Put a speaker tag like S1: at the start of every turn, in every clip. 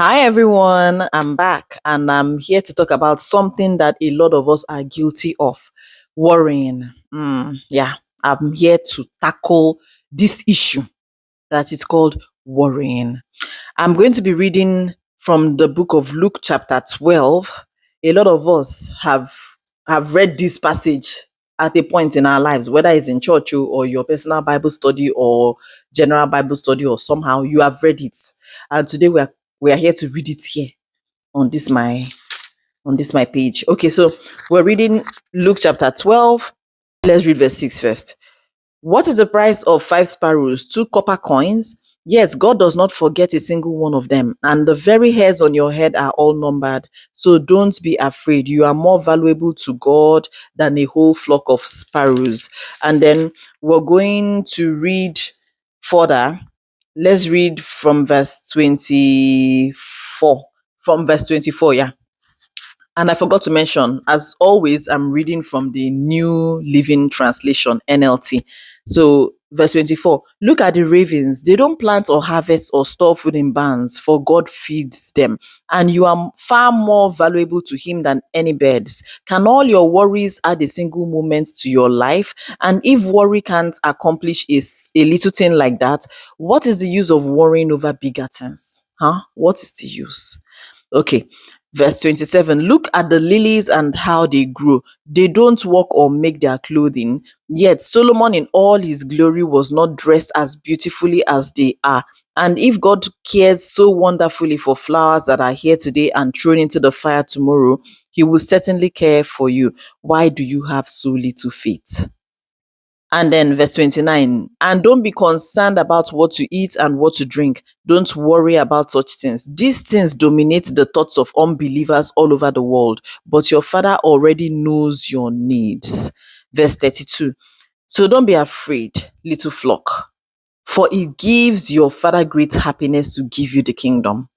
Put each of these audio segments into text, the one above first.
S1: Hi everyone, I'm back and I'm here to talk about something that a lot of us are guilty of, worrying. Yeah, I'm here to tackle this issue that is called worrying. I'm going to be reading from the book of Luke chapter 12. A lot of us have read this passage at a point in our lives, whether it's in church or your personal Bible study or general Bible study, or somehow you have read it. And today we are here to read it here on this my page. Okay, so we're reading Luke chapter 12. Let's read verse 6 first. What is the price of 5 sparrows? 2 copper coins? Yes, God does not forget a single one of them, and the very hairs on your head are all numbered. So don't be afraid. You are more valuable to God than a whole flock of sparrows. And then we're going to read further. Let's read from verse 24. From verse 24, yeah. And I forgot to mention, as always, I'm reading from the New Living Translation, NLT. So, verse 24, look at the ravens. They don't plant or harvest or store food in barns, for God feeds them. And you are far more valuable to Him than any birds. Can all your worries add a single moment to your life? And if worry can't accomplish a little thing like that, what is the use of worrying over bigger things? What is the use? Okay. Verse 27, look at the lilies and how they grow. They don't work or make their clothing. Yet Solomon in all his glory was not dressed as beautifully as they are. And if God cares so wonderfully for flowers that are here today and thrown into the fire tomorrow, He will certainly care for you. Why do you have so little faith? And then verse 29, and don't be concerned about what to eat and what to drink. Don't worry about such things. These things dominate the thoughts of unbelievers all over the world, but your Father already knows your needs. Verse 32, so don't be afraid, little flock, for it gives your Father great happiness to give you the kingdom.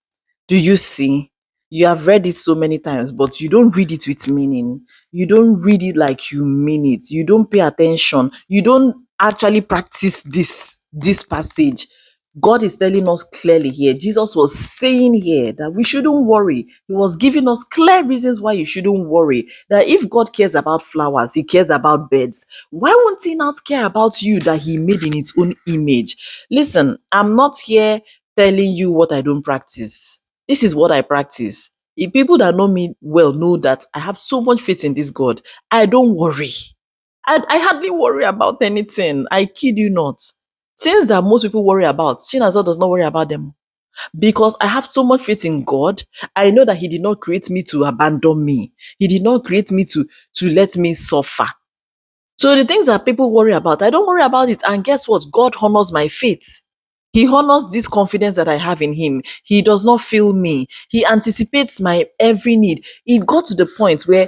S1: Do you see? You have read it so many times, but you don't read it with meaning. You don't read it like you mean it. You don't pay attention. You don't actually practice this passage. God is telling us clearly here. Jesus was saying here that we shouldn't worry. He was giving us clear reasons why you shouldn't worry. That if God cares about flowers, He cares about birds. Why won't He not care about you that He made in His own image? Listen, I'm not here telling you what I don't practice. This is what I practice. If people that know me well know that I have so much faith in this God, I don't worry. I hardly worry about anything. I kid you not. Things that most people worry about, Chinazor does not worry about them. Because I have so much faith in God, I know that He did not create me to abandon me. He did not create me to let me suffer. So the things that people worry about, I don't worry about it. And guess what? God honors my faith. He honors this confidence that I have in Him. He does not fail me. He anticipates my every need. It got to the point where,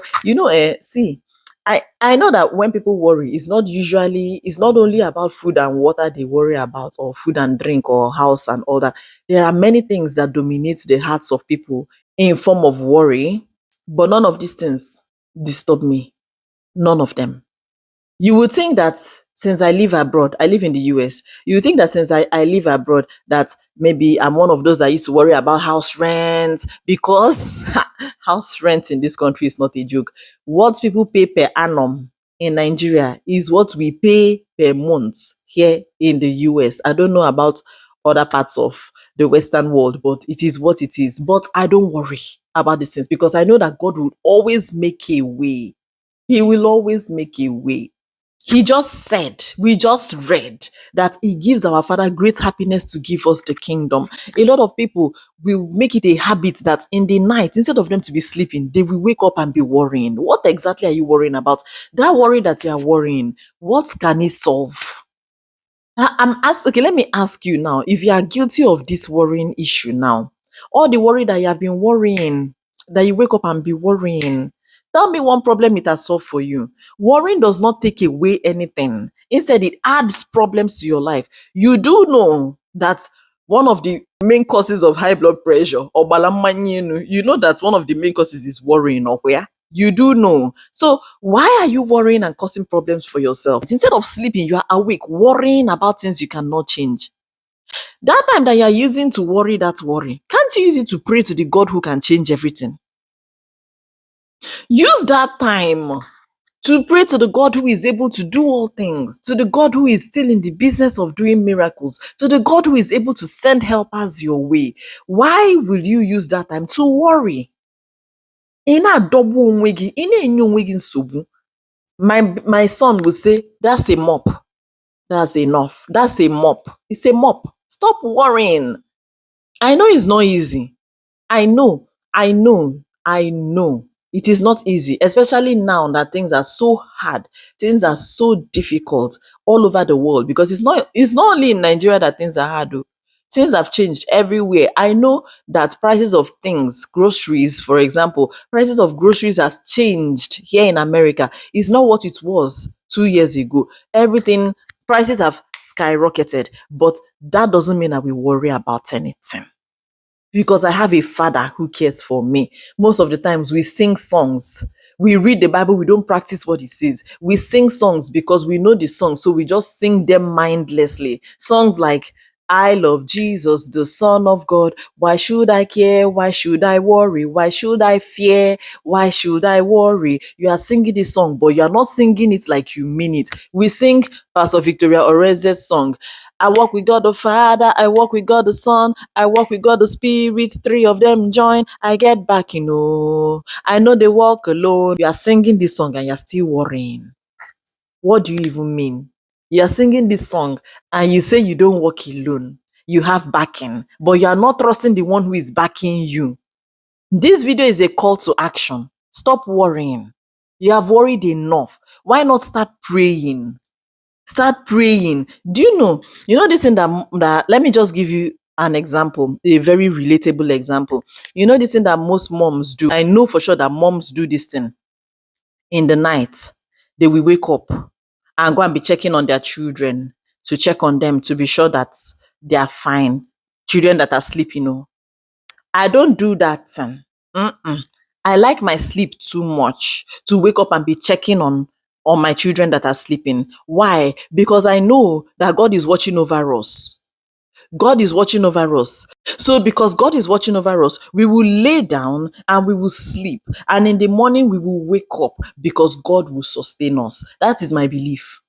S1: see, I know that when people worry, it's not only about food and water they worry about, or food and drink, or house and all that. There are many things that dominate the hearts of people in form of worry, but none of these things disturb me. None of them. You would think that since I live abroad, I live in the US, you would think that since I live abroad, that maybe I'm one of those that used to worry about house rent, because house rent in this country is not a joke. What people pay per annum in Nigeria is what we pay per month here in the US. I don't know about other parts of the Western world, but it is what it is. But I don't worry about these things because I know that God will always make a way. He will always make a way. He just said, we just read that He gives our Father great happiness to give us the kingdom. A lot of people will make it a habit that in the night, instead of them to be sleeping, they will wake up and be worrying. What exactly are you worrying about? That worry that you are worrying, what can it solve? Okay, let me ask you now, if you are guilty of this worrying issue now, all the worry that you have been worrying, that you wake up and be worrying, tell me one problem it has solved for you. Worrying does not take away anything. Instead, it adds problems to your life. You do know that one of the main causes of high blood pressure, or balamanyinu, you know that one of the main causes is worrying, or where? You do know. So why are you worrying and causing problems for yourself? Instead of sleeping, you are awake, worrying about things you cannot change. That time that you are using to worry that worry, can't you use it to pray to the God who can change everything? Use that time to pray to the God who is able to do all things, to the God who is still in the business of doing miracles, to the God who is able to send helpers your way. Why will you use that time to worry? Ị na-adọgbu onwe gị, ị na-enye onwe gị nsogbu. My son will say, that's a mop. That's enough. That's a mop. It's a mop. Stop worrying. I know it's not easy. I know. It is not easy, especially now that things are so hard, things are so difficult all over the world, because it's not only in Nigeria that things are hard. Oh. Things have changed everywhere. I know that prices of things, groceries, for example, prices of groceries has changed here in America. It's not what it was 2 years ago. Everything, prices have skyrocketed, but that doesn't mean that we worry about anything, because I have a father who cares for me. Most of the times we sing songs. We read the Bible, we don't practice what it says. We sing songs because we know the song, so we just sing them mindlessly. Songs like, I love Jesus, the Son of God. Why should I care? Why should I worry? Why should I fear? Why should I worry? You are singing this song, but you are not singing it like you mean it. We sing Pastor Victoria Orez's song. I walk with God the Father, I walk with God the Son, I walk with God the Spirit, three of them join, I get back, I know they walk alone. You are singing this song and you're still worrying. What do you even mean? You are singing this song and you say you don't walk alone. You have backing, but you are not trusting the one who is backing you. This video is a call to action. Stop worrying. You have worried enough. Why not start praying? Start praying. Do you know this thing that let me just give you an example, a very relatable example. You know this thing that most moms do. I know for sure that moms do this thing. In the night, they will wake up and go and be checking on their children, to check on them, to be sure that they are fine. Children that are sleeping, I don't do that thing. Mm-mm. I like my sleep too much to wake up and be checking on my children that are sleeping. Why? Because I know that God is watching over us. God is watching over us. So because God is watching over us, we will lay down and we will sleep. And in the morning, we will wake up because God will sustain us. That is my belief.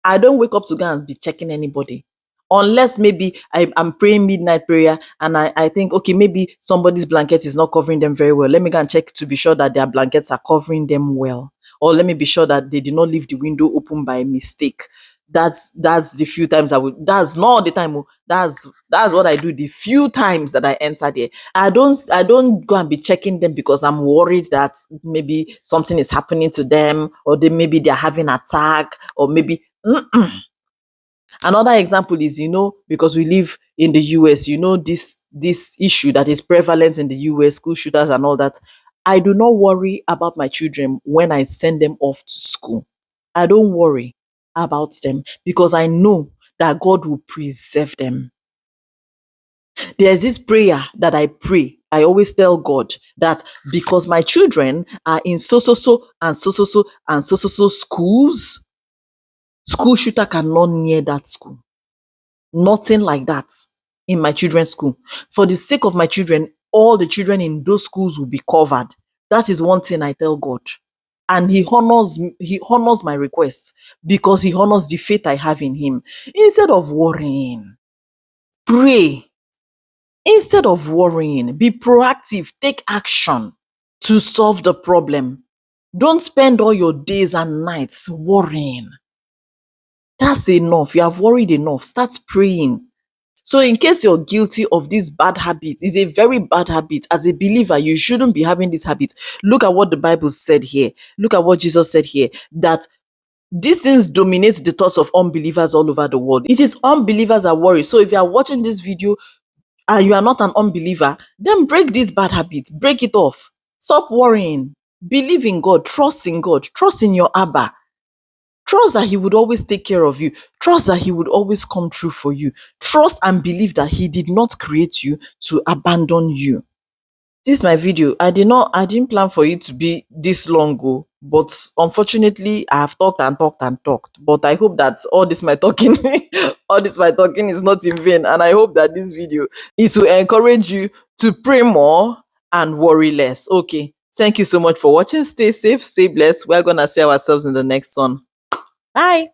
S1: I don't wake up to go and be checking anybody. Unless maybe I'm praying midnight prayer and I think, okay, maybe somebody's blanket is not covering them very well. Let me go and check to be sure that their blankets are covering them well. Or let me be sure that they did not leave the window open by mistake. That's the few times I would. That's not all the time. Oh. That's what I do. The few times that I enter there, I don't go and be checking them because I'm worried that maybe something is happening to them, or maybe they're having attack, or maybe. Another example is, because we live in the US, this issue that is prevalent in the US, school shooters and all that. I do not worry about my children when I send them off to school. I don't worry about them because I know that God will preserve them. There's this prayer that I pray. I always tell God that because my children are in so and so and so schools, school shooter cannot near that school. Nothing like that in my children's school. For the sake of my children, all the children in those schools will be covered. That is one thing I tell God. And he honors my requests because he honors the faith I have in him. Instead of worrying, pray. Instead of worrying, be proactive, take action to solve the problem. Don't spend all your days and nights worrying. That's enough. You have worried enough. Start praying. So in case you're guilty of this bad habit, it's a very bad habit. As a believer, you shouldn't be having this habit. Look at what the Bible said here. Look at what Jesus said here, that these things dominate the thoughts of unbelievers all over the world. It is unbelievers that worry. So if you are watching this video and you are not an unbeliever, then break this bad habit. Break it off. Stop worrying. Believe in God. Trust in God. Trust in your Abba. Trust that he would always take care of you. Trust that he would always come through for you. Trust and believe that he did not create you to abandon you. This is my video. I didn't plan for it to be this long ago. But unfortunately, I have talked and talked and talked. But I hope that all this my talking, all this my talking is not in vain. And I hope that this video is to encourage you to pray more and worry less. Okay. Thank you so much for watching. Stay safe, stay blessed. We're gonna see ourselves in the next one. Bye.